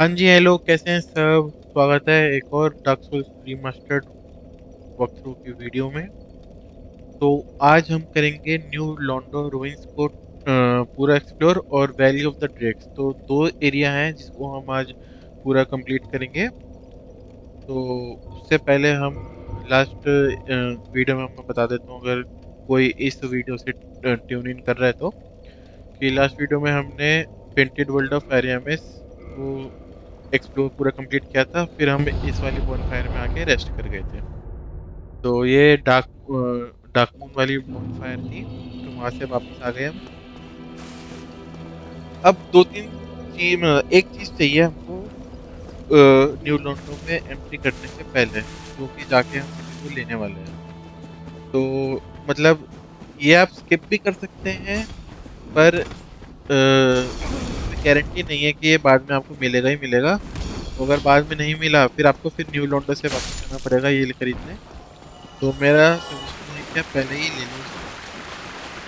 हाँ जी, हेलो, कैसे हैं सब? स्वागत है एक और डार्क सोल्स रीमास्टर्ड वॉकथ्रू की वीडियो में। तो आज हम करेंगे न्यू लॉन्डो रुइंस को पूरा एक्सप्लोर और वैली ऑफ द ड्रैग्स। तो दो एरिया हैं जिसको हम आज पूरा कंप्लीट करेंगे। तो उससे पहले हम लास्ट वीडियो में मैं बता देता हूँ, अगर कोई इस वीडियो से ट्यून इन कर रहा है तो, कि लास्ट वीडियो में हमने पेंटेड वर्ल्ड ऑफ एरियामिस को एक्सप्लोर पूरा कंप्लीट किया था। फिर हम इस वाली बॉनफायर में आके रेस्ट कर गए थे। तो ये डार्क मून वाली बॉनफायर थी, तो वहां से वापस आ गए हम। अब दो तीन चीज, एक चीज चाहिए हमको न्यू लॉन्डो में एंट्री करने से पहले, जो कि जाके हम किसी को लेने वाले हैं। तो मतलब ये आप स्किप भी कर सकते हैं, पर कोई गारंटी नहीं है कि ये बाद में आपको मिलेगा ही मिलेगा। तो अगर बाद में नहीं मिला, फिर आपको फिर न्यू लॉन्डो से वापस जाना पड़ेगा ये खरीदने। तो मेरा सजेशन है कि आप पहले ही ले लो इसे,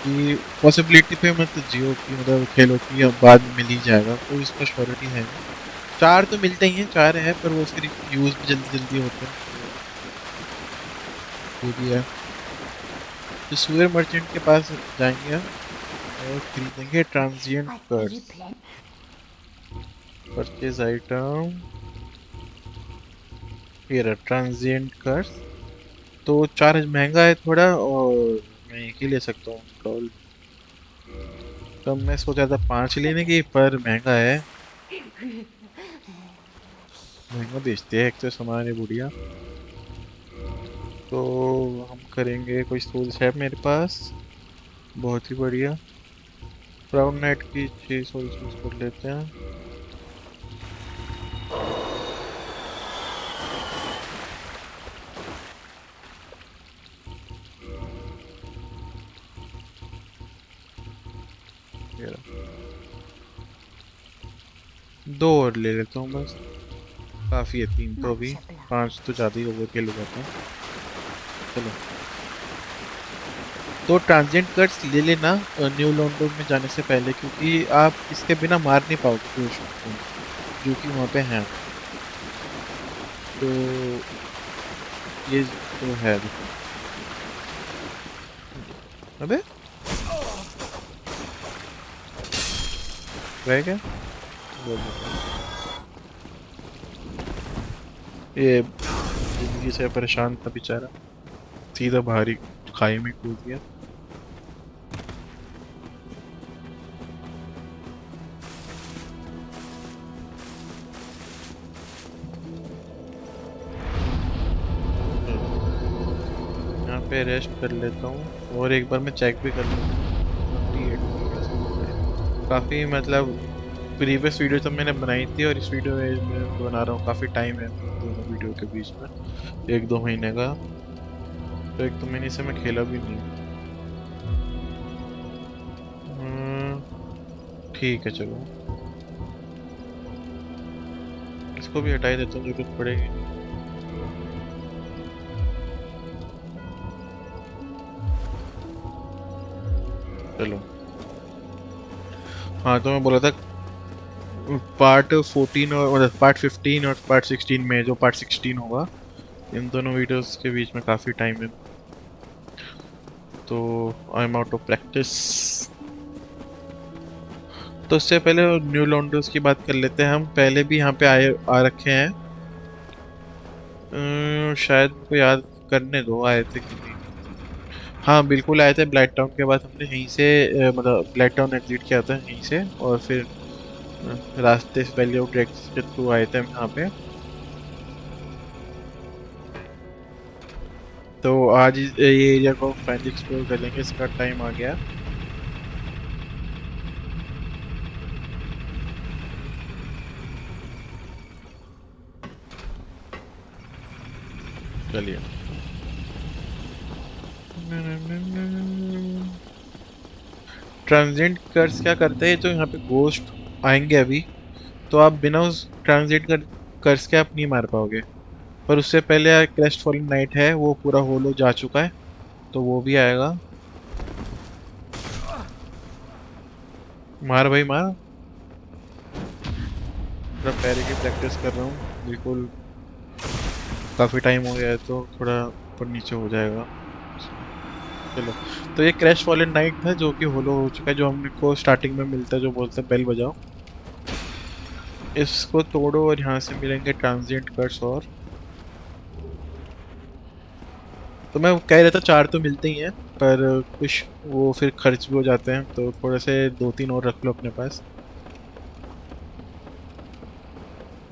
कि पॉसिबिलिटी पे मत जियो कि मतलब खेलो कि अब बाद में मिल ही जाएगा, कोई इसका श्योरिटी है नहीं। चार तो मिलते ही हैं, चार है, पर वो फिर यूज भी जल्दी जल्दी होते हैं, तो ये भी है। तो सुअर मर्चेंट के पास जाएंगे हम और खरीदेंगे ट्रांजिएंट कर्स। परचेज आइटम, फिर ट्रांजिएंट कर्स। तो चार्ज महंगा है थोड़ा, और मैं एक ही ले सकता हूँ स्टॉल। तब मैं सोचा था पांच लेने की, पर महंगा है। महंगा बेचते हैं एक तो सामान है बढ़िया। तो हम करेंगे, कोई सोल्स है मेरे पास, बहुत ही बढ़िया। क्राउन नाइट की 6 सोल्स यूज कर लेते हैं। ये रहा। दो और ले लेता हूँ बस, काफी है तीन तो अभी। पांच तो ज्यादा ही ओवर किल हो जाते हैं। चलो, तो ट्रांजिएंट कट्स ले लेना न्यू लॉन्डो में जाने से पहले, क्योंकि आप इसके बिना मार नहीं पाओगे क्रूशों को, जो कि वहाँ पे हैं। तो ये तो है, देखो। अबे रह गया, बोल देता हूँ। ये जिंदगी से परेशान था बेचारा, सीधा बाहरी खाई में कूद गया। चलो, यहाँ पे रेस्ट कर लेता हूँ और एक बार मैं चेक भी कर लेता हूँ। 28 काफ़ी मतलब, प्रीवियस वीडियो तो मैंने बनाई थी और इस वीडियो में मैं बना रहा हूँ, काफ़ी टाइम है दोनों वीडियो के बीच में, 1-2 महीने का। तो एक तो महीने से मैं खेला भी नहीं। ठीक है, चलो इसको भी हटा ही देता हूँ, जरूरत पड़ेगी नहीं। चलो, हाँ तो मैं बोला था पार्ट 14 और मतलब पार्ट 15 और पार्ट 16 में, जो पार्ट 16 होगा, इन दोनों वीडियोस के बीच में काफ़ी टाइम है। तो I am out of practice. तो उससे पहले न्यू लॉन्डोस की बात कर लेते हैं हम। पहले भी यहाँ पे आए आ रखे हैं। शायद को याद करने दो, आए थे कि नहीं। हाँ बिल्कुल आए थे, ब्लैक टाउन के बाद हमने यहीं से मतलब ब्लैक टाउन एग्जिट किया था यहीं से, और फिर रास्ते से वैली ऑफ ड्रैग्स के थ्रू आए थे हम यहाँ पे। तो आज ये एरिया को फाइनली एक्सप्लोर कर लेंगे, इसका टाइम आ गया। चलिए। ट्रांजिएंट कर्स क्या करते हैं, तो यहाँ पे गोस्ट आएंगे अभी, तो आप बिना उस कर्स के आप नहीं मार पाओगे। पर उससे पहले क्रेस्ट फॉलन नाइट है, वो पूरा होलो जा चुका है, तो वो भी आएगा। मार भाई मार। थोड़ा पैरे की प्रैक्टिस कर रहा हूँ बिल्कुल। काफ़ी टाइम हो गया है तो थोड़ा ऊपर नीचे हो जाएगा। चलो। तो ये क्रैश फॉलन नाइट था जो कि होलो हो चुका है, जो हमने को स्टार्टिंग में मिलता है, जो बोलते हैं बेल बजाओ। इसको तोड़ो और यहाँ से मिलेंगे ट्रांजिएंट कर्स। और तो मैं कह रहा था चार तो मिलते ही हैं, पर कुछ वो फिर खर्च भी हो जाते हैं, तो थोड़े से दो तीन और रख लो अपने पास।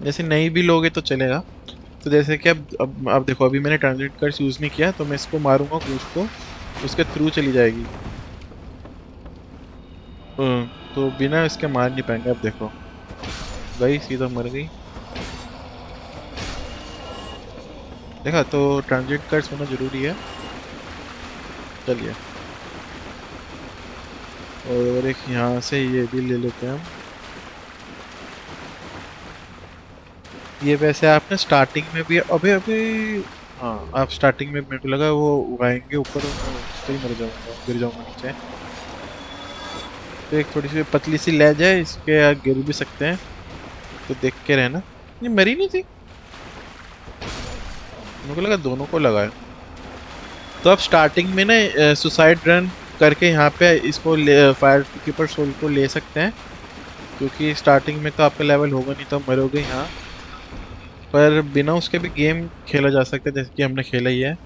जैसे नहीं भी लोगे तो चलेगा। तो जैसे कि अब देखो, अभी मैंने ट्रांजिट कर्स यूज़ नहीं किया, तो मैं इसको मारूंगा गूस्ट को, उसके थ्रू चली जाएगी। तो बिना इसके मार नहीं पाएंगे। अब देखो, गई सीधा मर गई। देखा, तो ट्रांजिट कर्स होना जरूरी है। चलिए। और एक यहाँ से ये भी ले लेते हैं हम। ये वैसे आपने स्टार्टिंग में भी अभी अभी, हाँ आप स्टार्टिंग में, मेरे को लगा वो उगाएंगे ऊपर और मैं उस पे ही मर जाऊंगा, गिर जाऊंगा नीचे। तो एक थोड़ी सी पतली सी लेज है, इसके गिर भी सकते हैं, तो देख के रहना। ये मरी नहीं थी, मेरे को लगा दोनों को लगा है। तो आप स्टार्टिंग में ना सुसाइड रन करके यहाँ पे इसको फायर कीपर सोल को ले सकते हैं, क्योंकि स्टार्टिंग में तो आपका लेवल होगा नहीं, तो आप मरोगे यहाँ। पर बिना उसके भी गेम खेला जा सकता है, जैसे कि हमने खेला ही है।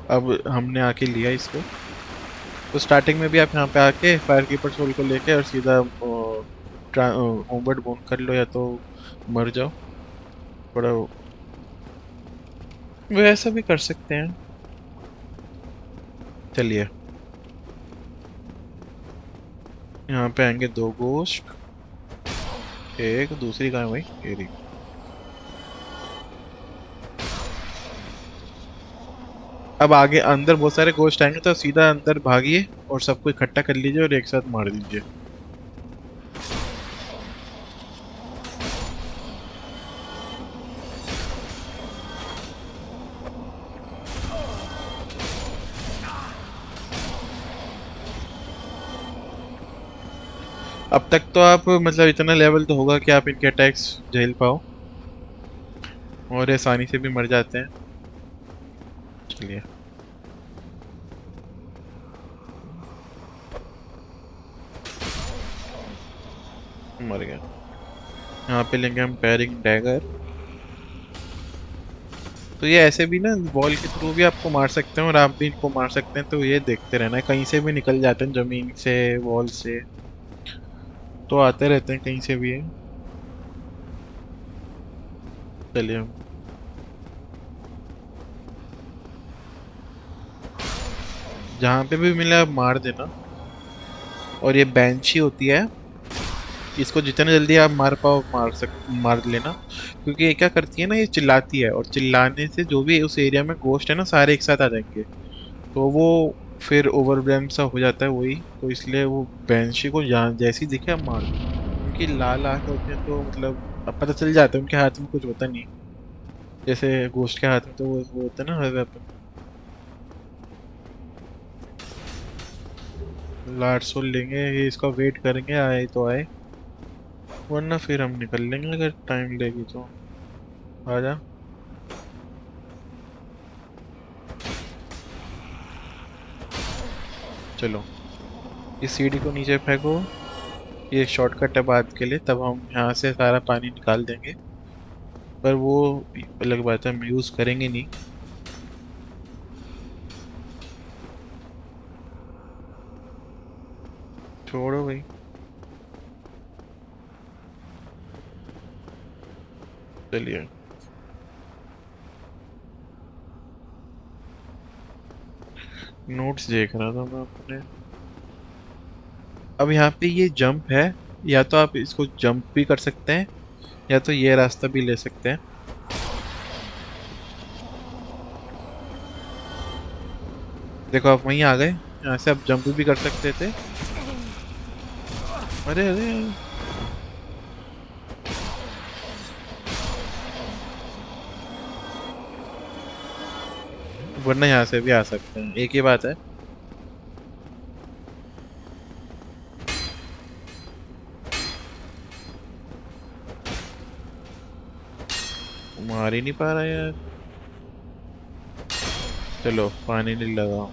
अब हमने आके लिया इसको। तो स्टार्टिंग में भी आप यहाँ पे आके फायर कीपर सोल को लेके और सीधा होमवर्ड बोन कर लो, या तो मर जाओ थोड़ा। वैसा भी कर सकते हैं। चलिए। यहाँ पे आएंगे दो गोश्त, एक दूसरी कहाँ है भाई, ये रही। अब आगे अंदर बहुत सारे गोश्त आएंगे, तो सीधा अंदर भागिए और सबको इकट्ठा कर लीजिए और एक साथ मार दीजिए। अब तक तो आप मतलब इतना लेवल तो होगा कि आप इनके अटैक्स झेल पाओ, और आसानी से भी मर जाते हैं। चलिए। मर गया। यहाँ पे लेंगे हम पैरिंग डैगर। तो ये ऐसे भी ना वॉल के थ्रू भी आपको मार सकते हैं, और आप भी इनको मार सकते हैं, तो ये देखते रहना है, कहीं से भी निकल जाते हैं, जमीन से, वॉल से, तो आते रहते हैं कहीं से भी है। चलिए हम जहाँ पे भी मिले आप मार देना। और ये बैंशी होती है, इसको जितने जल्दी आप मार पाओ मार लेना, क्योंकि ये क्या करती है ना, ये चिल्लाती है, और चिल्लाने से जो भी उस एरिया में गोश्त है ना, सारे एक साथ आ जाएंगे, तो वो फिर ओवरवेल्म सा हो जाता है वही। तो इसलिए वो बैंशी को जहाँ जैसी दिखे आप मार दो। उनकी लाल आंख होती है, तो मतलब अब पता चल जाता है, उनके हाथ में कुछ होता नहीं, जैसे गोश्त के हाथ में तो वो होता है ना हर वेपन। लार्ड सोल लेंगे, ये इसका वेट करेंगे आए तो आए, वरना फिर हम निकल लेंगे अगर टाइम लेगी तो। आजा। चलो, इस सीढ़ी को नीचे फेंको। ये शॉर्टकट है बाद के लिए, तब हम यहाँ से सारा पानी निकाल देंगे, पर वो अलग बात है, हम यूज़ करेंगे नहीं। छोड़ो भाई। चलिए। नोट्स देख रहा था मैं अपने। अब यहाँ पे ये जंप है, या तो आप इसको जंप भी कर सकते हैं, या तो ये रास्ता भी ले सकते हैं। देखो आप वहीं आ गए, यहाँ से आप जंप भी कर सकते थे। अरे अरे, वरना यहाँ से भी आ सकते हैं, एक ही बात है। मार ही नहीं पा रहा यार। चलो पानी नहीं लगा।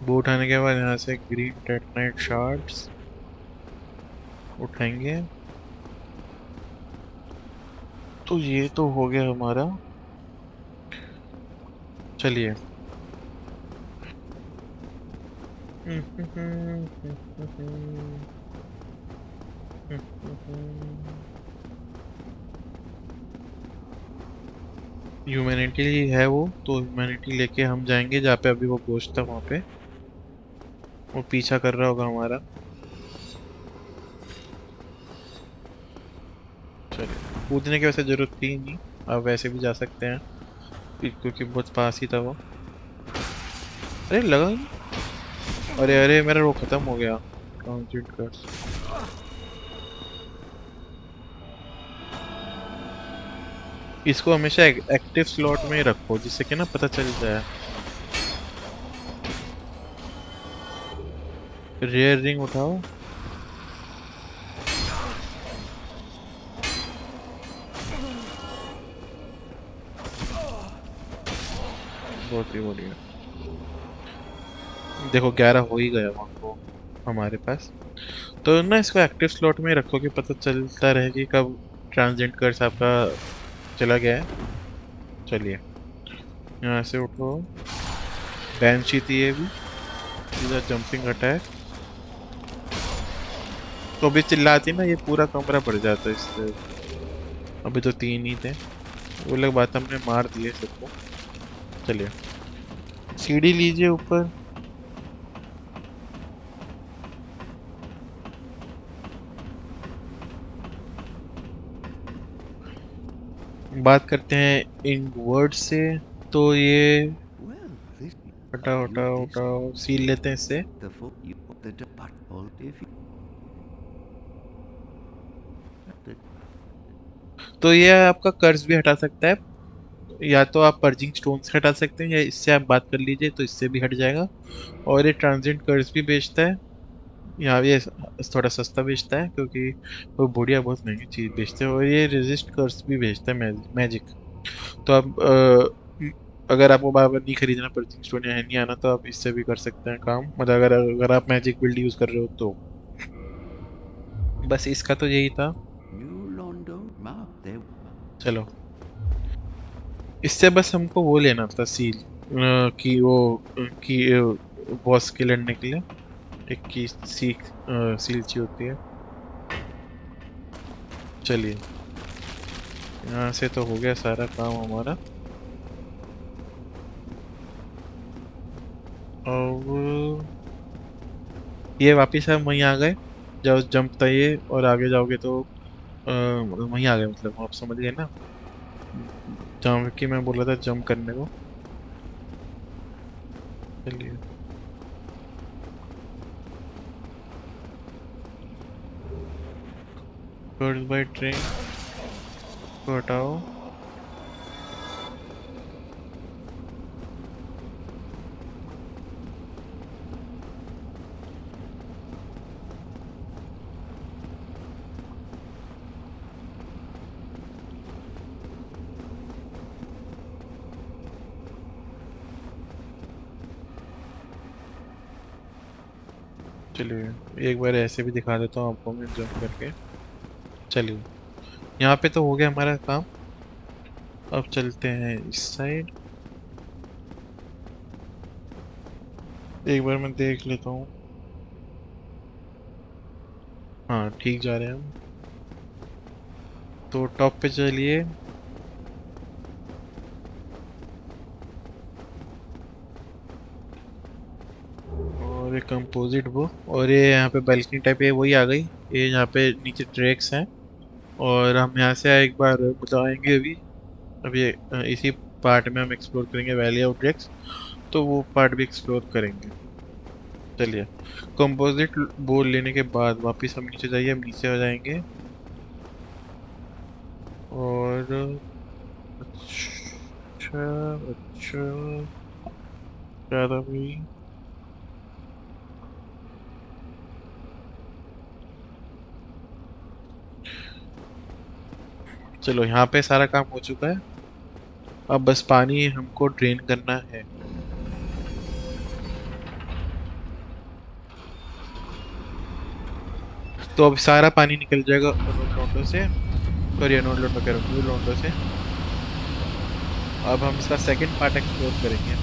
वो उठाने के बाद यहाँ से ग्रीन टेटनाइट शार्ड्स उठाएंगे। तो ये तो हो गया हमारा। चलिए। ह्यूमैनिटी है वो, तो ह्यूमैनिटी लेके हम जाएंगे जहाँ पे अभी वो गोश्त था वहाँ पे। वो पीछा कर रहा होगा हमारा। चलिए, कूदने की वैसे जरूरत थी नहीं। आप वैसे भी जा सकते हैं क्योंकि बहुत पास ही था वो। अरे लगा ही नहीं। अरे अरे मेरा वो खत्म हो गया। ट्रांजिट कर्स। इसको हमेशा एक्टिव स्लॉट में ही रखो जिससे कि ना पता चल जाए। रेयर रिंग उठाओ। बहुत ही बढ़िया। देखो 11 हो ही गया वहाँ को हमारे पास। तो ना इसको एक्टिव स्लॉट में ही रखो कि पता चलता रहे कि कब ट्रांजिट कर्स आपका चला गया है। चलिए, यहाँ से उठो। बैंशी थी ये भी। सीधा जंपिंग अटैक। तो अभी चिल्लाती ना ये पूरा कमरा भर जाता है इससे। अभी तो 3 ही थे। वो लोग बात हमने मार दिए सबको। चलिए, सीढ़ी लीजिए ऊपर। बात करते हैं इन वर्ड से। तो ये Well, this हटाओ you हटाओ this हटाओ, सील लेते हैं इससे। the full you the department if you the तो ये आपका कर्ज भी हटा सकता है। या तो आप पर्जिंग स्टोन से हटा सकते हैं, या इससे आप बात कर लीजिए तो इससे भी हट जाएगा। और ये ट्रांजिट कर्ज भी बेचता है। यहाँ ये थोड़ा सस्ता बेचता है क्योंकि वो बुढ़िया बहुत महंगी चीज बेचते हैं। और ये रेजिस्ट कर्स भी बेचता है, मैजिक। तो आप अगर आपको बार बार नहीं खरीदना पर्चिंग स्टोन या नहीं आना तो आप इससे भी कर सकते हैं काम। मतलब अगर अगर आप मैजिक बिल्ड यूज कर रहे हो तो। बस इसका तो यही था। New London map there चलो, इससे बस हमको वो लेना था सील। कि वो कि बॉस के लड़ने के लिए एक की सील चाहिए होती है। चलिए, यहाँ से तो हो गया सारा काम हमारा। और ये वापिस हम वहीं आ गए। जब जंप था ये, और आगे जाओगे तो वहीं आ गए, मतलब आप समझ गए ना। जहाँ कि मैं बोला था जंप करने को। चलिए। गर्ल्स बाय ट्रेन को हटाओ। चलिए, एक बार ऐसे भी दिखा देता हूँ आपको मैं जंप करके। चलिए, यहाँ पे तो हो गया हमारा काम। अब चलते हैं इस साइड। एक बार मैं देख लेता हूँ। हाँ, ठीक जा रहे हैं हम। तो टॉप पे चलिए। और ये कंपोजिट वो, और ये यहाँ पे बैल्कनी टाइप है वही आ गई। ये यहाँ पे नीचे ट्रैक्स हैं। और हम यहाँ से एक बार बताएंगे अभी। अभी इसी पार्ट में हम एक्सप्लोर करेंगे वैली ऑफ ड्रैक्स। तो वो पार्ट भी एक्सप्लोर करेंगे। चलिए, कंपोजिट बोल लेने के बाद वापस हम नीचे जाइए, हम नीचे आ जाएंगे। और अच्छा अच्छा, क्या था भाई। चलो यहाँ पे सारा काम हो चुका है। अब बस पानी हमको ड्रेन करना है। तो अब सारा पानी निकल जाएगा ओनोल लोंडो से। सॉरी, ओनोल लोंडो कह रहा हूँ, न्यू लोंडो से। अब हम इसका सेकंड पार्ट एक्सप्लोर करेंगे।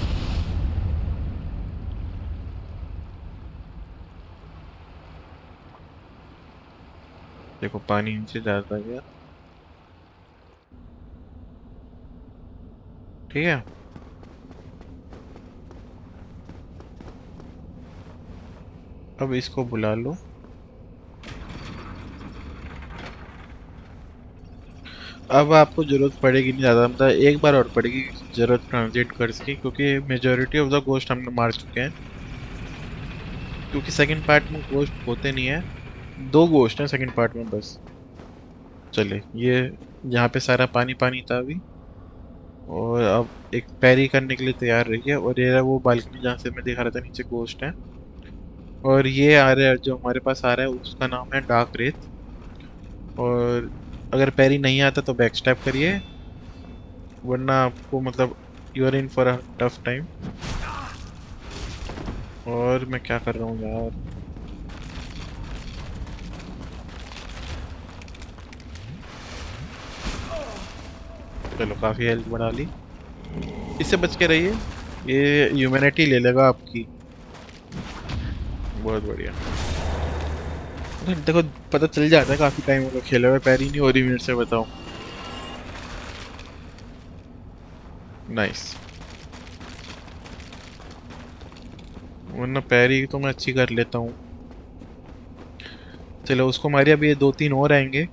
देखो पानी नीचे जाता गया। ठीक है। अब इसको बुला लो। अब आपको जरूरत पड़ेगी नहीं ज़्यादा, मतलब एक बार और पड़ेगी जरूरत ट्रांजिट कर्स की, क्योंकि मेजोरिटी ऑफ द गोस्ट हमने मार चुके हैं। क्योंकि सेकंड पार्ट में गोश्त होते नहीं है, दो गोश्त हैं सेकंड पार्ट में बस। चले ये, यहाँ पे सारा पानी पानी था अभी। और अब एक पैरी करने के लिए तैयार रहिए। और ये रहा वो बालकनी जहाँ से मैं दिखा रहा था, नीचे गोश्त है। और ये आ रहा है जो हमारे पास आ रहा है, उसका नाम है डार्क रेत। और अगर पैरी नहीं आता तो बैक स्टैप करिए, वरना आपको मतलब you are in for a tough time. और मैं क्या कर रहा हूँ यार। चलो काफ़ी हेल्थ बढ़ा ली। इससे बच के रहिए, ये ह्यूमैनिटी ले लेगा आपकी। बहुत बढ़िया। अरे देखो, पता चल जाता है काफ़ी टाइम हो गया खेले हुए, पैरी नहीं हो रही मेरे से, बताओ। नाइस। वरना पैरी तो मैं अच्छी कर लेता हूँ। चलो उसको मारिए, अभी ये दो तीन और आएंगे।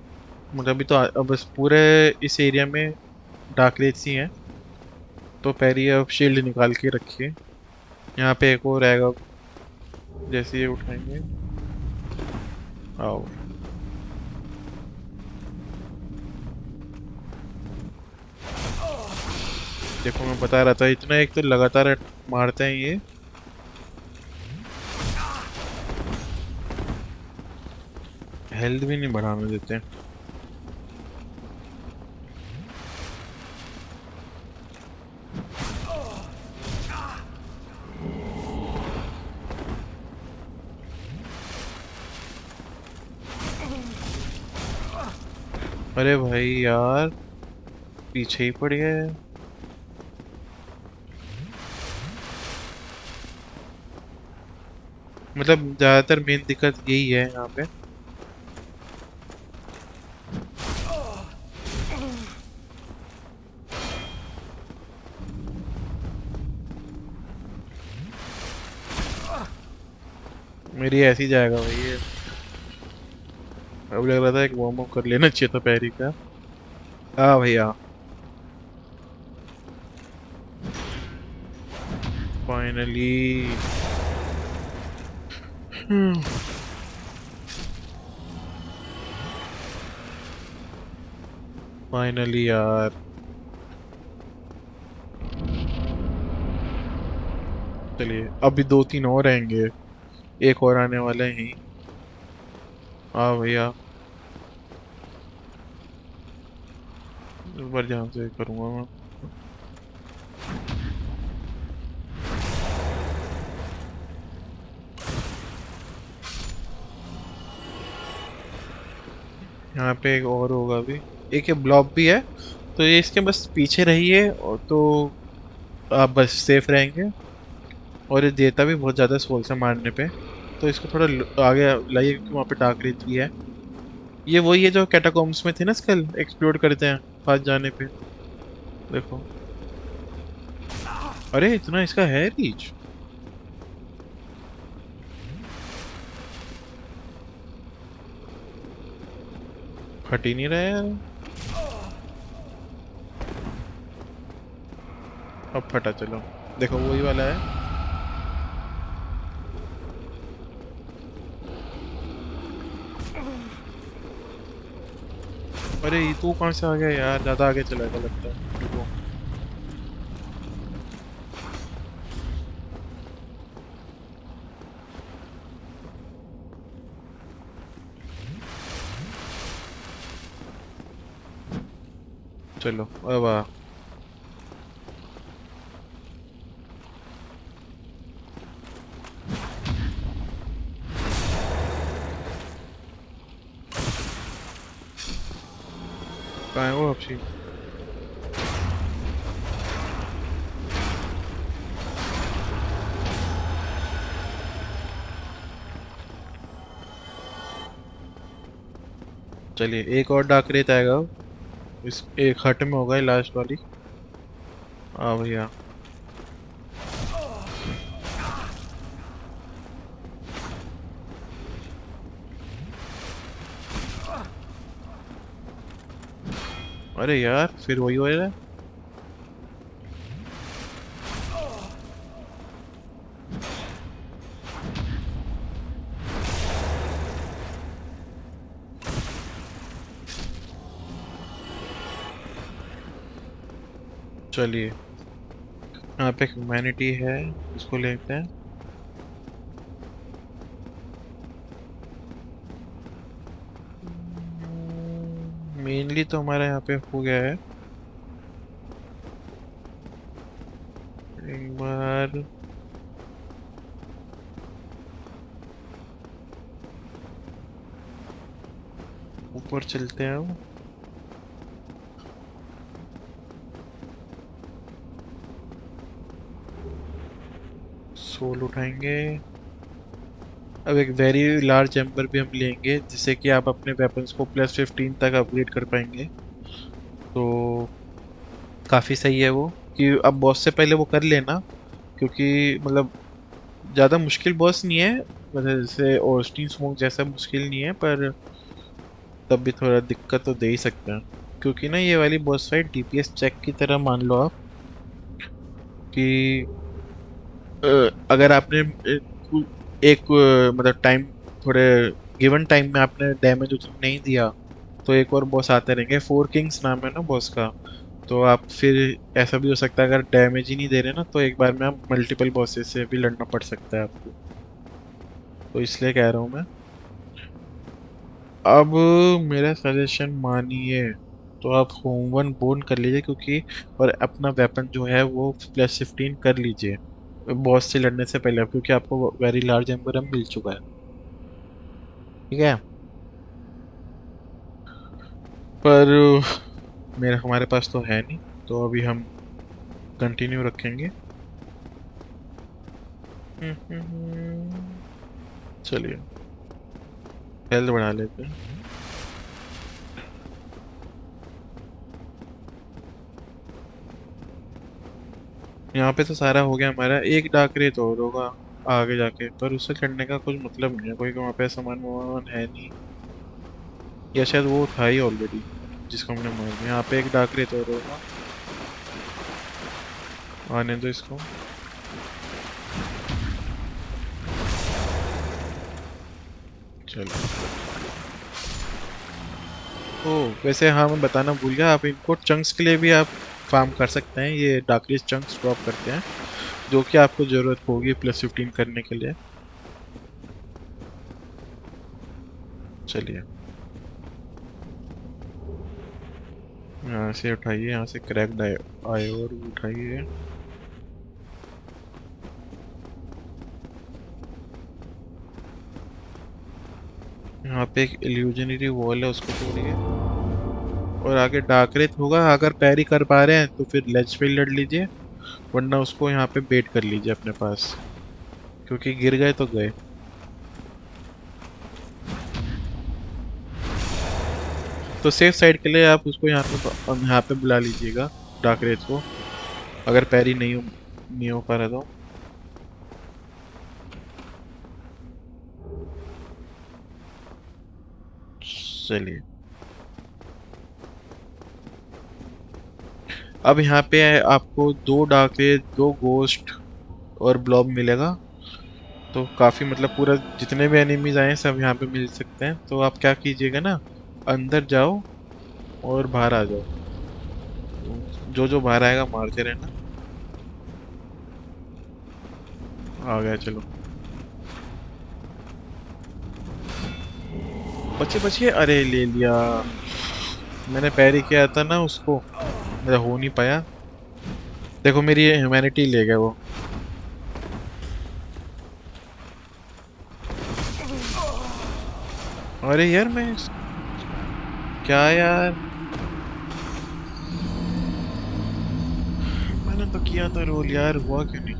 मतलब अभी तो अब बस पूरे इस एरिया में डार्क रेज ही हैं। तो पैरी अब शील्ड निकाल के रखिए। यहाँ पे एक और आएगा जैसे ये उठाएंगे। आओ। देखो मैं बता रहा था, इतना एक तो लगातार मारते हैं ये। हेल्थ भी नहीं बढ़ाने देते। अरे भाई यार, पीछे ही पड़ गया है। मतलब ज्यादातर मेन दिक्कत यही है यहाँ पे। मेरी ऐसे ही जाएगा भाई ये। अब लग रहा था एक वार्म अप कर लेना चाहिए था पैरी का। हाँ भैया। फाइनली। फाइनली यार। चलिए अभी दो तीन और आएंगे, एक और आने वाले हैं ही। हाँ भैया। इस बार ध्यान से करूँगा मैं। यहाँ पे एक और होगा अभी। एक ये ब्लॉक भी है, तो ये इसके बस पीछे रहिए और तो आप बस सेफ रहेंगे। और ये देता भी बहुत ज़्यादा सोल से मारने पे, तो इसको थोड़ा आगे लाइए, क्योंकि वहाँ पे डार्क रेत भी है। ये वही है जो कैटाकॉम्स में थे ना, स्कल एक्सप्लोर करते हैं पास जाने पे। देखो। अरे इतना इसका है रीच। फट ही नहीं रहा है यार। अब फटा, चलो। देखो वही वाला है। अरे ये तू कहाँ से आ गया यार, ज़्यादा आगे चला गया लगता है। रुको। चलो अब आ। कहाँ है वो आपसी? चलिए एक और डाक रेत आएगा अब। इस एक हट में होगा लास्ट वाली। हाँ भैया। अरे यार फिर वही हो रहा है। चलिए यहाँ पे ह्यूमैनिटी है, इसको लेते हैं। मेनली तो हमारा यहाँ पे हो गया है। एक बार ऊपर चलते हैं हम। सोल उठाएंगे। अब एक वेरी लार्ज एम्बर भी हम लेंगे जिससे कि आप अपने वेपन्स को +15 तक अपग्रेड कर पाएंगे। तो काफ़ी सही है वो, कि अब बॉस से पहले वो कर लेना। क्योंकि मतलब ज़्यादा मुश्किल बॉस नहीं है, मतलब जैसे ओस्टीन स्मोक जैसा मुश्किल नहीं है, पर तब भी थोड़ा दिक्कत तो दे ही सकते हैं। क्योंकि ना ये वाली बॉस फाइट DPS चेक की तरह मान लो आप, कि अगर आपने मतलब टाइम, थोड़े गिवन टाइम में आपने डैमेज उतना नहीं दिया, तो एक और बॉस आते रहेंगे। फोर किंग्स नाम है ना बॉस का। तो आप फिर ऐसा भी हो सकता है, अगर डैमेज ही नहीं दे रहे ना, तो एक बार में आप मल्टीपल बॉसेस से भी लड़ना पड़ सकता है आपको। तो इसलिए कह रहा हूँ मैं। अब मेरा सजेशन मानिए, तो आप होम 1 बोन कर लीजिए, क्योंकि और अपना वेपन जो है वो +15 कर लीजिए बॉस से लड़ने से पहले, क्योंकि आपको वेरी लार्ज एम्बरम मिल चुका है। ठीक है। पर मेरा हमारे पास तो है नहीं, तो अभी हम कंटिन्यू रखेंगे। चलिए हेल्थ बढ़ा लेते हैं। यहाँ पे तो सारा हो गया हमारा, एक डाक रेत और होगा आगे जाके, पर उससे लड़ने का कुछ मतलब नहीं है, कोई वहाँ पे सामान वामान है नहीं। या शायद वो था ही ऑलरेडी जिसको हमने मार दिया। यहाँ पे एक डाक रेत और होगा, आने दो इसको। चलो। ओ वैसे हाँ, मैं बताना भूल गया, आप इनको चंक्स के लिए भी आप फार्म कर सकते हैं। ये डार्कलिस्ट चंक्स ड्रॉप करते हैं, जो कि आपको ज़रूरत होगी +15 करने के लिए। चलिए यहाँ से उठाइए, यहाँ से क्रैक्ड आए और उठाइए। यहाँ पे एक इल्यूजनरी वॉल है, उसको तोड़िए। और आगे डाकरेत होगा, अगर पैरी कर पा रहे हैं तो फिर लेज पे लड़ लीजिए, वरना उसको यहाँ पे बेट कर लीजिए अपने पास, क्योंकि गिर गए तो गए। तो सेफ साइड के लिए आप उसको यहाँ पे बुला लीजिएगा डाकरेत को, अगर पैरी नहीं हो पा रहा तो। चलिए अब यहाँ पे आपको 2 डाकरेत, 2 गोस्ट और ब्लॉब मिलेगा। तो काफी मतलब पूरा जितने भी एनिमीज आए हैं सब यहाँ पे मिल सकते हैं। तो आप क्या कीजिएगा ना, अंदर जाओ और बाहर आ जाओ। जो जो बाहर आएगा मारते रहना। आ गया, चलो। बचे बचे, अरे ले लिया। मैंने पैर ही किया था ना उसको, मेरा हो नहीं पाया। देखो मेरी ह्यूमैनिटी ले गया वो। अरे यार क्या यार, मैंने तो किया था रोल यार, हुआ क्यों नहीं?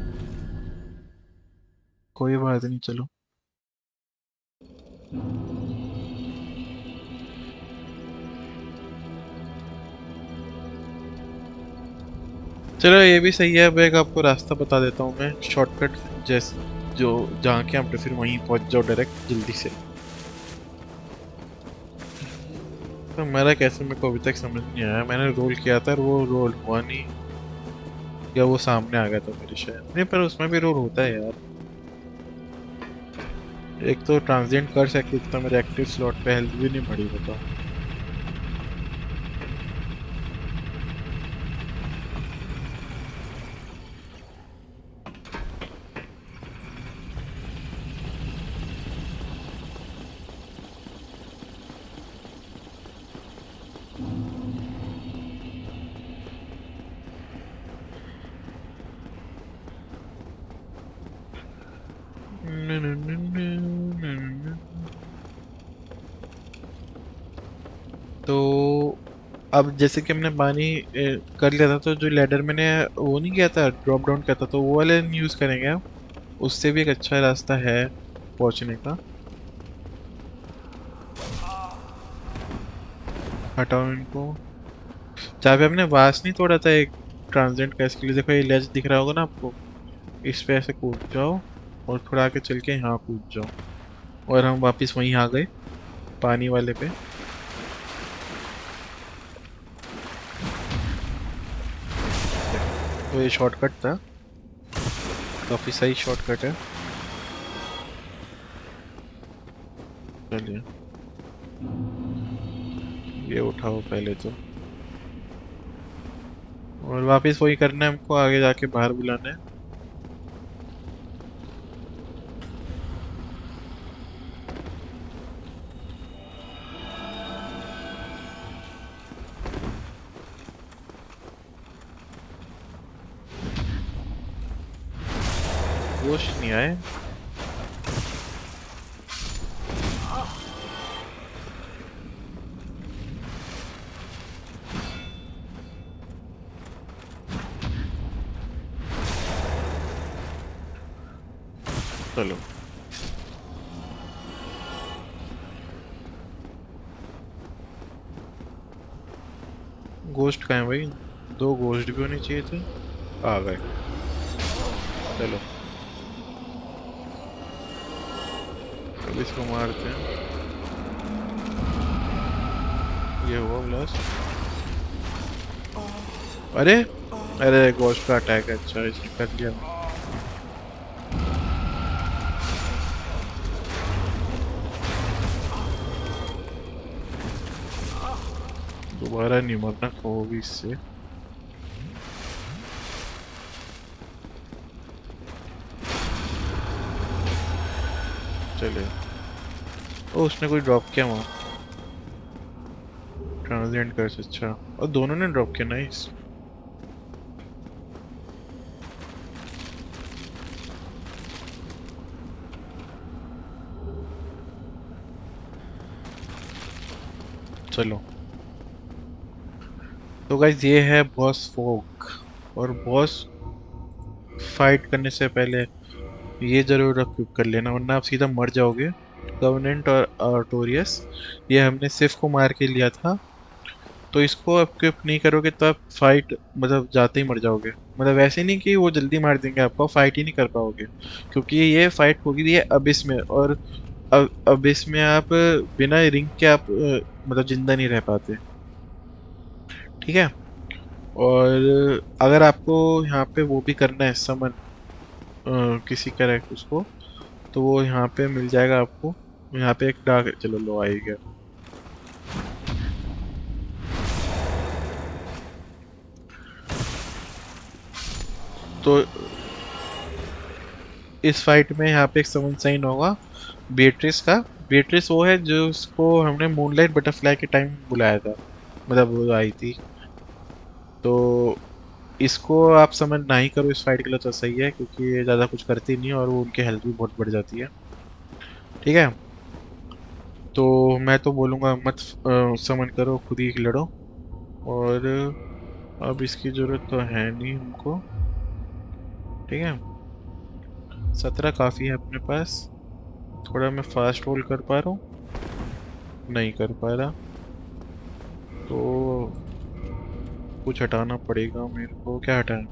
कोई बात नहीं, चलो। चलो ये भी सही है। अब एक आपको रास्ता बता देता हूँ मैं, शॉर्टकट, जैसे जो जहाँ के आप फिर वहीं पहुँच जाओ डायरेक्ट जल्दी से। तो मेरा कैसे, मेरे को अभी तक समझ नहीं आया। मैंने रोल किया था और वो रोल हुआ नहीं, या वो सामने आ गया था मेरे शायद। नहीं, पर उसमें भी रोल होता है यार। एक तो ट्रांजिएंट कर सकते था, मेरे एक्टिव स्लॉट पे हेल्थ भी नहीं बढ़ी, बताओ। तो अब जैसे कि हमने पानी कर लिया था, तो जो लैडर मैंने वो नहीं किया था, ड्रॉप डाउन किया था, तो वो वाले यूज़ करेंगे आप। उससे भी एक अच्छा रास्ता है पहुंचने का। हटाओ इनको। जहाँ पे हमने वास नहीं तोड़ा था एक ट्रांजिएंट का, इसके लिए देखो ये लेज दिख रहा होगा ना आपको, इस पे ऐसे कूद जाओ और थोड़ा आगे चल के यहाँ कूद जाओ, और हम वापस वहीं आ गए पानी वाले पे। तो ये शॉर्टकट था, काफी सही शॉर्टकट है। चलिए ये उठाओ पहले तो, और वापस वही करना है हमको, आगे जाके बाहर बुलाना है। गोश्त नहीं आए। चलो गोश्त कहाँ है भाई? दो गोश्त भी होने चाहिए थे। आ गए। चलो अब इसको मारते हैं। ये हुआ ब्लास्ट। अरे अरे गोश्त का अटैक है, अच्छा इसने कर लिया। दोबारा नहीं मरना होगी इससे। चले। ओ उसने कोई ड्रॉप किया वहाँ, ट्रांजिएंट कर्स, अच्छा। और दोनों ने ड्रॉप किया, नाइस। चलो तो गाइज ये है बॉस फोक, और बॉस फाइट करने से पहले ये जरूर इक्विप कर लेना, वरना आप सीधा मर जाओगे। कवेनेंट और आर्टोरियस, ये हमने सिर्फ को मार के लिया था, तो इसको इक्विप नहीं करोगे तो आप फाइट मतलब जाते ही मर जाओगे। मतलब वैसे नहीं कि वो जल्दी मार देंगे आपको, फाइट ही नहीं कर पाओगे, क्योंकि ये फाइट होगी ये अबिस में, और अबिस में आप बिना रिंग के आप मतलब जिंदा नहीं रह पाते। ठीक है। और अगर आपको यहाँ पे वो भी करना है समन किसी कैरेक्टर उसको, तो वो यहाँ पे मिल जाएगा आपको। यहाँ पे एक डार्क, चलो लो आ ही गया। तो इस फाइट में यहाँ पे एक समन साइन होगा बेट्रिस का। बेट्रिस वो है जो उसको हमने मूनलाइट बटरफ्लाई के टाइम बुलाया था। मतलब वो जो आई थी। तो इसको आप समझ ना ही करो इस फाइट के लिए तो सही है, क्योंकि ये ज़्यादा कुछ करती नहीं है और वो उनकी हेल्थ भी बहुत बढ़ जाती है। ठीक है। तो मैं तो बोलूँगा मत समन करो, खुद ही लड़ो। और अब इसकी ज़रूरत तो है नहीं हमको। ठीक है। 17 काफ़ी है अपने पास। थोड़ा मैं फास्ट रोल कर पा रहा हूँ, नहीं कर पा रहा। तो कुछ हटाना पड़ेगा मेरे को, क्या हटाएं?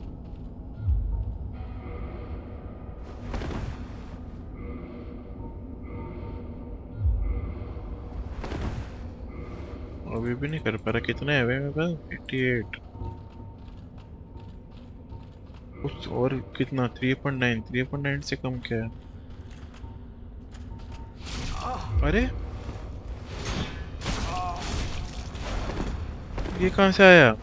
अभी भी नहीं कर पा रहा। कितने है मेरे पास? 88। कुछ और कितना? 3.9। 3.9 से कम क्या है? अरे ये कहाँ से आया?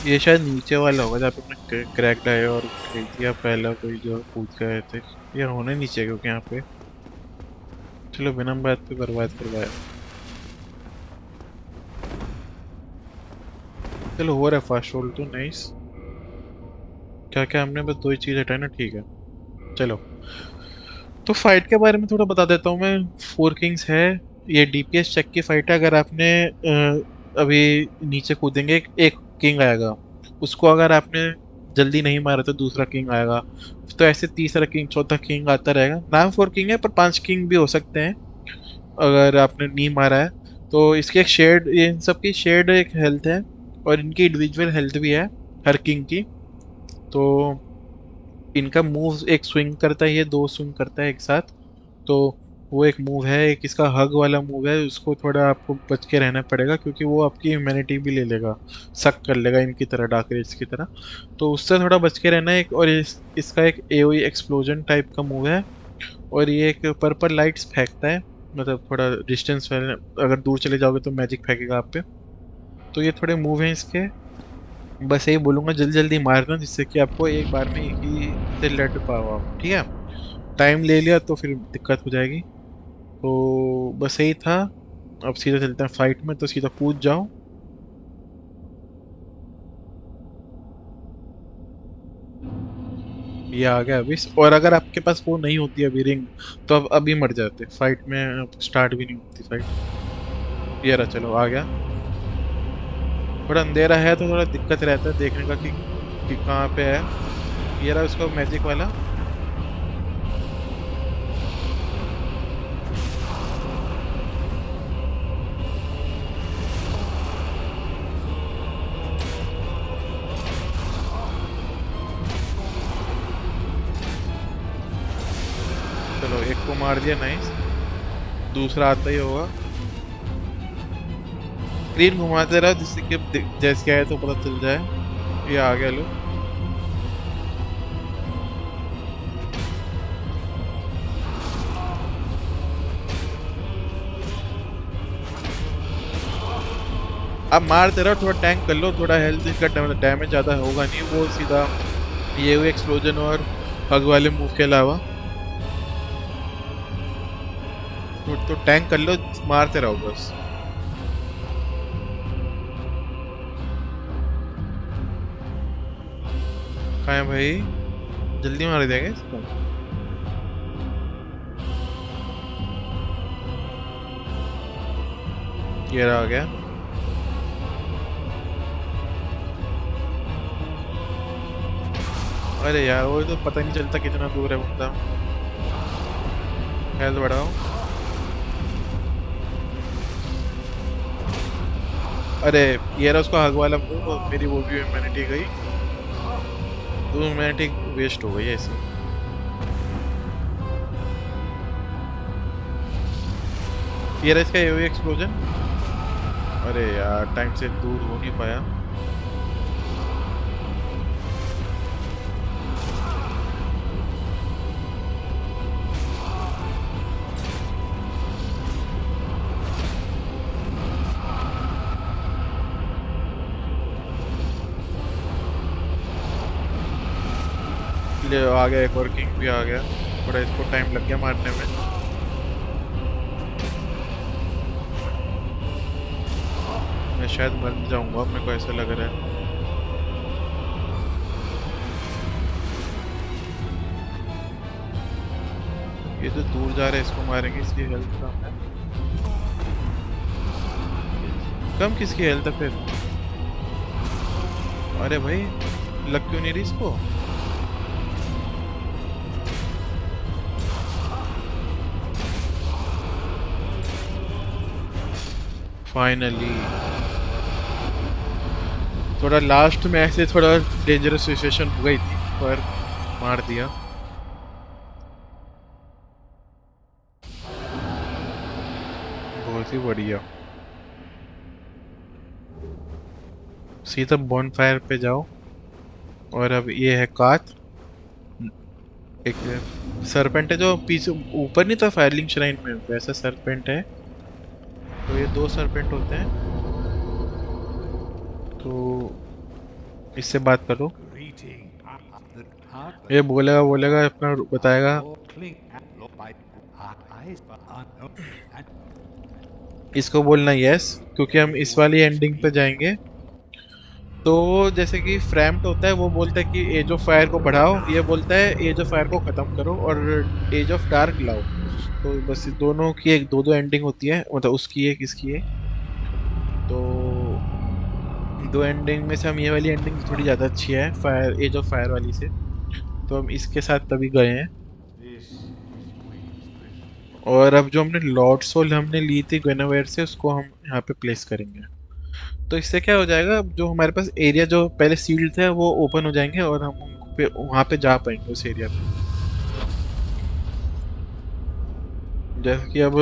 ये शायद नीचे वाला होगा जहाँ पे अपने क्रैक डाले और फेंक दिया पहला कोई जो कूद के आए थे। ये होने नहीं चाहिए क्योंकि यहाँ पे। चलो बिना बात पे बर्बाद करवाया। चलो हो रहा है फास्ट रोल तो नाइस। क्या क्या हमने बस दो ही चीज हटाई ना, ठीक है। चलो, तो फाइट के बारे में थोड़ा बता देता हूँ मैं। फोर किंग्स है। ये डीपीएस चेक की फाइट है। अगर आपने अभी नीचे कूदेंगे, एक किंग आएगा। उसको अगर आपने जल्दी नहीं मारा तो दूसरा किंग आएगा। तो ऐसे तीसरा किंग, चौथा किंग आता रहेगा। नाम फोर किंग है पर पांच किंग भी हो सकते हैं अगर आपने नहीं मारा है। तो इसकी एक शेड, ये इन सब की शेड एक हेल्थ है और इनकी इंडिविजुअल हेल्थ भी है हर किंग की। तो इनका मूव एक स्विंग करता है, ये दो स्विंग करता है एक साथ। तो वो एक मूव है। एक इसका हग वाला मूव है, उसको थोड़ा आपको बच के रहना पड़ेगा क्योंकि वो आपकी ह्यूमैनिटी भी ले लेगा, सक कर लेगा इनकी तरह, डार्क रेज की तरह। तो उससे थोड़ा बच के रहना है। एक और इसका एक एओई एक्सप्लोजन टाइप का मूव है। और ये एक पर्पल लाइट्स फेंकता है, मतलब थोड़ा डिस्टेंस, अगर दूर चले जाओगे तो मैजिक फेंकेगा आप पे। तो ये थोड़े मूव हैं इसके। बस यही बोलूंगा, जल्दी जल्दी मारना जिससे कि आपको एक बार में एक ही से लड़ पाओ आप। ठीक है। टाइम ले लिया तो फिर दिक्कत हो जाएगी। तो बस यही था। अब सीधा चलते हैं फाइट में, तो सीधा कूद जाओ। ये आ गया अभी। और अगर आपके पास वो नहीं होती अभी रिंग, तो अब अभी मर जाते फाइट में, अब स्टार्ट भी नहीं होती फाइट। ये रहा, चलो आ गया। थोड़ा अंधेरा है तो थोड़ा दिक्कत रहता है देखने का कि कहाँ पे है। ये रहा उसका मैजिक वाला। चलो एक को मार दिया, नाइस। दूसरा आता ही होगा। स्क्रीन घुमाते रहो जिससे कि जैसे आए तो पता चल जाए। ये आ गया लो। आप मारते रहो, थोड़ा टैंक कर लो, थोड़ा हेल्थ का डैमेज ज़्यादा होगा नहीं वो सीधा। ये हुए एक्सप्लोजन और हग वाले मूव के अलावा। तो टैंक कर लो, मारते रहो बस। कहाँ है भाई? जल्दी मार देगा इसको। ये रहा, आ गया। अरे यार वो तो पता नहीं चलता कितना दूर है बंदा। हेल्थ बढ़ाओ। अरे ये रहा उसका हग वाला मूव, और मेरी वो भी ह्यूमैनिटी गई। तो ह्यूमैनिटी वेस्ट हो गई है ऐसे। ये रहा इसका एओई एक्सप्लोजन। अरे यार टाइम से दूर हो नहीं पाया। ले आ गया, एक और किंग भी आ गया। थोड़ा इसको टाइम लग गया मारने में। मैं शायद मर जाऊंगा, मेरे को ऐसा लग रहा है। ये तो दूर जा रहा है, इसको मारेंगे, इसकी हेल्थ कम है। कम किसकी हेल्थ है फिर? अरे भाई, लग क्यों नहीं रही इसको? फाइनली। थोड़ा लास्ट में ऐसे थोड़ा डेंजरस सिचुएशन हो गई थी, पर मार दिया। बहुत ही बढ़िया। सीधा बॉन फायर पे जाओ। और अब ये है काथ। एक सरपेंट है जो पीछे ऊपर नहीं था फायरलिंग श्राइन में, वैसा सरपेंट है। तो ये दो सरपेंट होते हैं। तो इससे बात करो। ये बोलेगा बोलेगा अपना बताएगा। इसको बोलना यस, क्योंकि हम इस वाली एंडिंग पे जाएंगे। तो जैसे कि फ्रैम्प्ट होता है, वो बोलता है कि एज ऑफ फायर को बढ़ाओ, ये बोलता है एज ऑफ फायर को खत्म करो और एज ऑफ डार्क लाओ। तो बस इस दोनों की एक दो दो एंडिंग होती है, मतलब उसकी एक इसकी एक। तो दो एंडिंग में से हम ये वाली एंडिंग थोड़ी ज़्यादा अच्छी है फायर एज ऑफ फायर वाली से। तो हम इसके साथ तभी गए हैं। और अब जो हमने लॉर्ड सोल हमने ली थी ग्वेनावेयर से, उसको हम यहाँ पे प्लेस करेंगे। तो इससे क्या हो जाएगा, अब जो हमारे पास एरिया जो पहले सील्ड थे वो ओपन हो जाएंगे और हम उन पे वहाँ पे जा पाएंगे उस एरिया पे। जैसे कि अब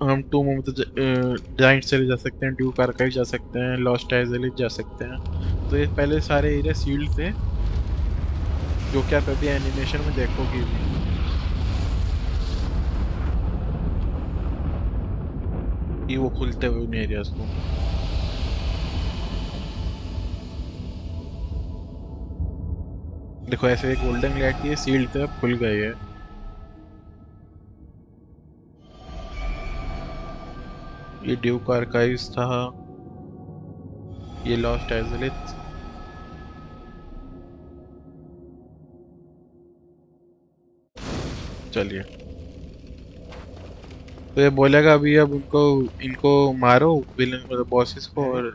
हम टू जाइंट चले जा सकते हैं, ड्यूक आर्काइव जा सकते हैं, लॉस्ट आइजोलेट जा सकते हैं। तो ये पहले सारे एरिया सील्ड थे, जो कि आप अभी एनिमेशन में देखोगे भी। कि वो खुलते हुए उन एरियाज को। देखो ऐसे एक गोल्डन ग्लैड की सील्ड थे, अब खुल गए हैं। ये ड्यूक आर्काइव्स था, ये लॉस्ट आइजोलेट। चलिए। तो ये बोलेगा अभी, अब उनको इनको मारो विलन मतलब बॉसेस को। और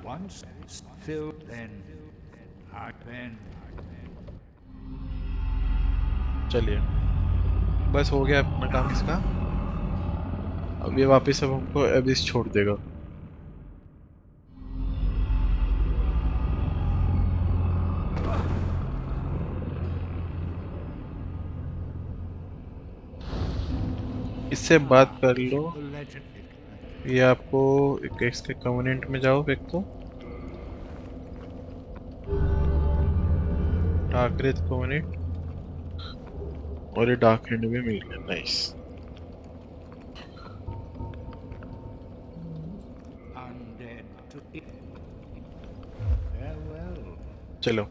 चलिए, बस हो गया अपना काम इसका। अब ये वापस अब हमको एबिस छोड़ देगा। इससे बात कर लो। ये आपको एक इसके कवेनेंट में जाओ एक तो डार्क रेथ कवेनेंट, और ये डार्क हैंड भी मिल गया। नाइस। चलो,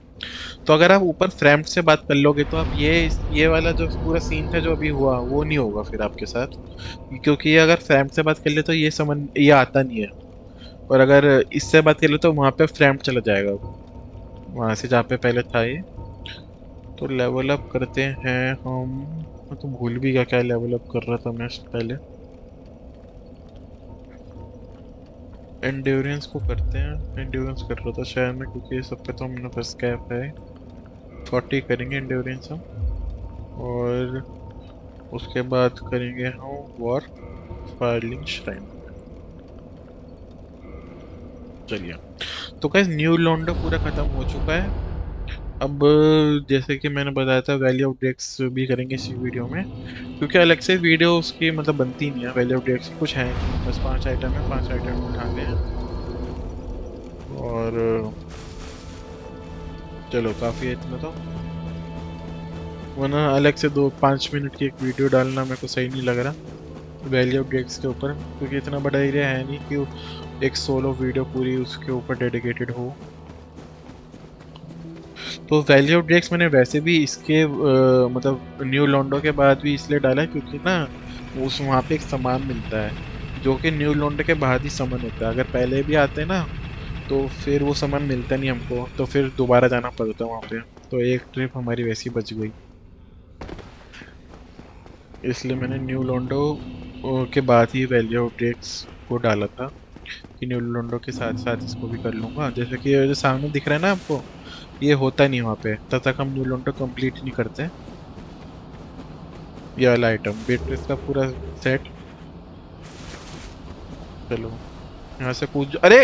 तो अगर आप ऊपर फ्रैम्प्ट से बात कर लोगे तो आप ये वाला जो पूरा सीन था जो अभी हुआ वो नहीं होगा फिर आपके साथ। क्योंकि ये अगर फ्रैम्प्ट से बात कर ले तो ये आता नहीं है। और अगर इससे बात कर ले तो वहाँ पे फ्रैम्प्ट चला जाएगा, वहाँ से जहाँ पे पहले था ये। तो लेवल अप करते हैं हम। मैं तो भूल भी गया क्या लेवल अप कर रहा था मैं पहले। एंड्योरेंस को करते हैं, एंड्योरेंस कर रहा था शायद मैं, क्योंकि ये सब पे तो हमने बस कैप है। 40 करेंगे एंड्योरेंस हम। और उसके बाद करेंगे हम वॉर फायरलिंग श्राइन। चलिए, तो गाइस न्यू लॉन्डो पूरा खत्म हो चुका है। अब जैसे कि मैंने बताया था, वैली ऑफ डेक्स भी करेंगे इसी वीडियो में, क्योंकि अलग से वीडियो उसकी मतलब बनती नहीं है। वैली ऑफ डेक्स की कुछ है नहीं, बस 5 आइटम है, 5 आइटम उठाने हैं। और चलो काफ़ी है इतना तो। वरना अलग से 2-5 मिनट की एक वीडियो डालना मेरे को सही नहीं लग रहा वैली ऑफ ड्रैग्स के ऊपर, क्योंकि इतना बड़ा एरिया है नहीं कि एक सोलो वीडियो पूरी उसके ऊपर डेडिकेटेड हो। तो वैली ऑफ ड्रैग्स मैंने वैसे भी इसके मतलब न्यू लॉन्डो के बाद भी इसलिए डाला है क्योंकि ना उस वहाँ पे एक सामान मिलता है जो कि न्यू लॉन्डो के बाद ही सामान होता है। अगर पहले भी आते ना तो फिर वो सामान मिलता नहीं हमको, तो फिर दोबारा जाना पड़ता वहाँ पे। तो एक ट्रिप हमारी वैसी बच गई, इसलिए मैंने न्यू लॉन्डो के बाद ही वैली ऑफ ड्रैग्स को डाला था कि न्यू लॉन्डो के साथ साथ इसको भी कर लूँगा। जैसे कि ये जो सामने दिख रहा है ना आपको, ये होता नहीं वहाँ पे, तब तक हम न्यू लॉन्डो कंप्लीट नहीं करते। ये वाला आइटम बेट्रिस का पूरा सेट। चलो यहाँ से अरे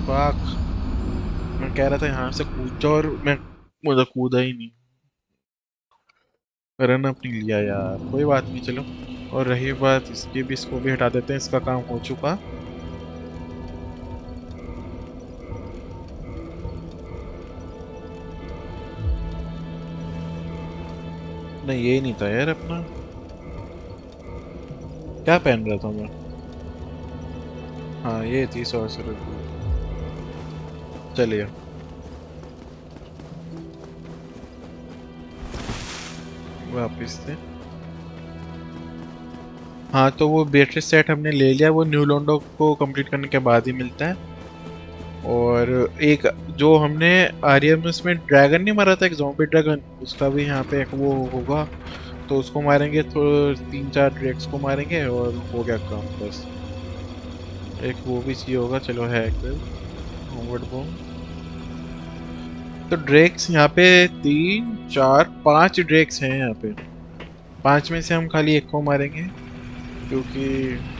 बाक, मैं कह रहा था यहाँ से कूद जाओ और मैं मतलब कूदा ही नहीं, रन अप नहीं लिया यार। कोई बात नहीं चलो। और रही बात इसकी भी, इसको भी हटा देते हैं, इसका काम हो चुका। नहीं ये नहीं था यार अपना, क्या पहन रहा था मैं? हाँ ये थी सॉर्सरर बूट। चलिए वापिस से। हाँ तो वो बैटरी सेट हमने ले लिया, वो न्यू लॉन्डो को कंप्लीट करने के बाद ही मिलता है। और एक जो हमने आर्यमस में ड्रैगन नहीं मारा था, एक ज़ॉम्बी ड्रैगन, उसका भी यहाँ पे एक वो होगा, तो उसको मारेंगे तो 3-4 ड्रैग्स को मारेंगे और हो गया काम बस। एक वो भी चाहिए होगा, चलो है होमवर्ड बॉम। तो ड्रैग्स यहाँ पे 3-4-5 ड्रैग्स हैं यहाँ पे। 5 में से हम खाली एक को मारेंगे क्योंकि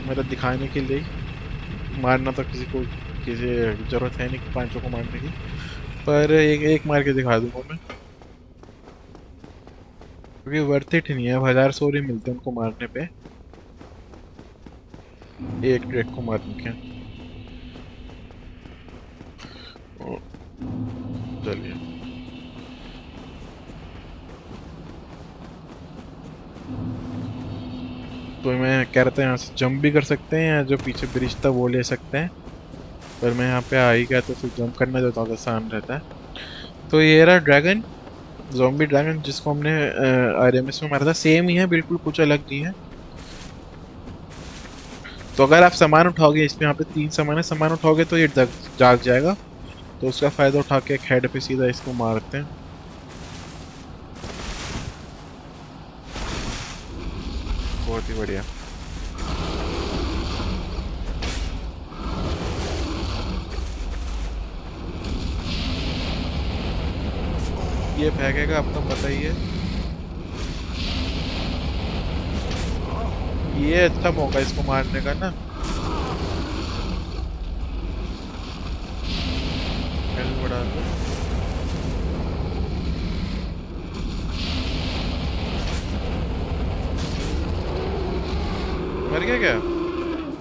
मतलब दिखाने के लिए, मारना तो किसी जरूरत है नहीं कि 5 को मारने की, पर एक एक मार के दिखा दूंगा मैं, क्योंकि वर्थ इट नहीं है। अब 1000 सोरे मिलते हैं उनको मारने पे, एक ट्रैक को मारने के। चलिए तो मैं कह रहा था यहाँ से जंप भी कर सकते हैं, या जो पीछे ब्रिज था वो ले सकते हैं, पर मैं यहाँ पे आ ही गया तो फिर जंप करना जो ज़्यादा आसान रहता है। तो ये रहा ड्रैगन, ज़ॉम्बी ड्रैगन, जिसको हमने आरएमएस में मारा था। सेम ही है बिल्कुल, कुछ अलग नहीं है। तो अगर आप सामान उठाओगे, इसमें यहाँ पे 3 सामान है, सामान उठाओगे तो ये जाग जाएगा, तो उसका फ़ायदा उठा के एक हेड पे सीधा इसको मारते हैं। बहुत ही बढ़िया। ये फेंकेगा आपको पता ही है, ये अच्छा मौका इसको मारने का ना। हेल्थ बढ़ा दो। मर गया क्या?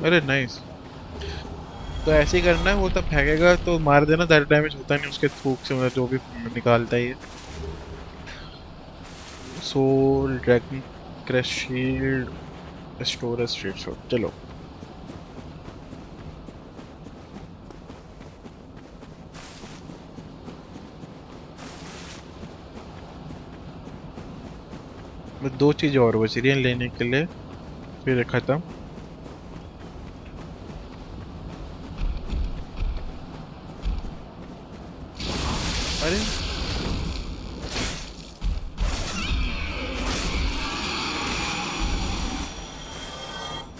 अरे नाइस। तो ऐसे ही करना है, वो तब फेंकेगा तो मार देना, ज़्यादा डैमेज होता नहीं उसके थूक से, मतलब जो भी निकालता है ये। Soul dragon crush shield store street shot. चलो बस 2 चीज़ और बच रही हैं लेने के लिए, फिर ख़त्म। अरे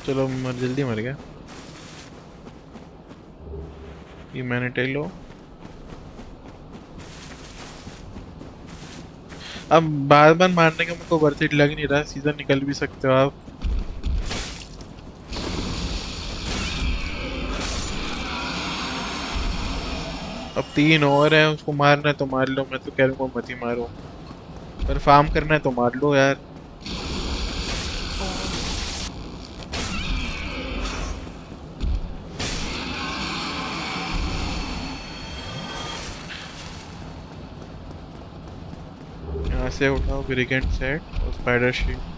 चलो जल्दी मर गया। ये मैंने टेलो। अब बार बार मारने का मेरे को वर्थ इट लग नहीं रहा, सीधा निकल भी सकते हो आप। अब 3 और हैं, उसको मारना है तो मार लो, मैं तो कह रहा हूँ मत ही मारो, पर फार्म करना है तो मार लो यार। से उठाओ ब्रिगेंड सेट और स्पाइडर शील्ड।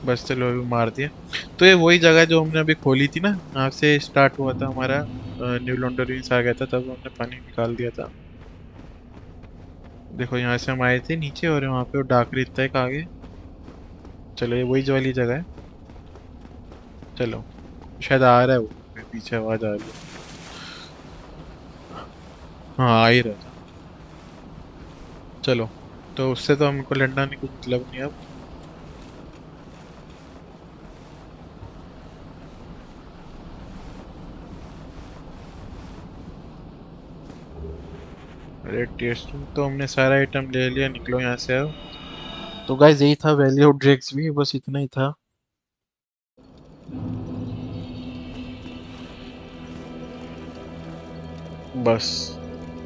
बस चलो अभी मार दिया। तो ये वही जगह जो हमने अभी खोली थी ना, यहाँ से स्टार्ट हुआ था हमारा। न्यू लॉन्डोरियंस आ गया था तब हमने पानी निकाल दिया था। देखो यहाँ से हम आए थे नीचे और वहाँ पे वो डार्क रित था एक आगे। चलो ये वही जो वाली जगह है। चलो शायद आ रहा है वो, पीछे आवाज आ रही है। हाँ आ ही रहा था। चलो, तो उससे तो हमको लड़ना नहीं, कुछ मतलब नहीं अब। अरे टेस्ट तो हमने सारा आइटम ले लिया, निकलो यहाँ से अब। तो गाइस यही था वैली ऑफ ड्रैग्स भी, बस इतना ही था। बस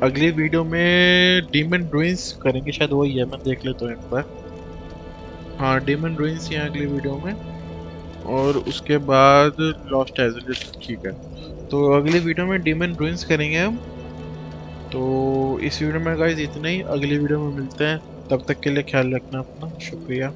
अगली वीडियो में डीमन रुइंस करेंगे, शायद वही है, मैं देख लेता हूँ एक बार। हाँ डीमन रुइंस ही है अगली वीडियो में। और उसके बाद लॉस्ट एज़िलिस, ठीक है। तो अगली वीडियो में डीमन रुइंस करेंगे हम। तो इस वीडियो में गाइस इतना ही, अगली वीडियो में मिलते हैं। तब तक के लिए ख्याल रखना अपना, शुक्रिया।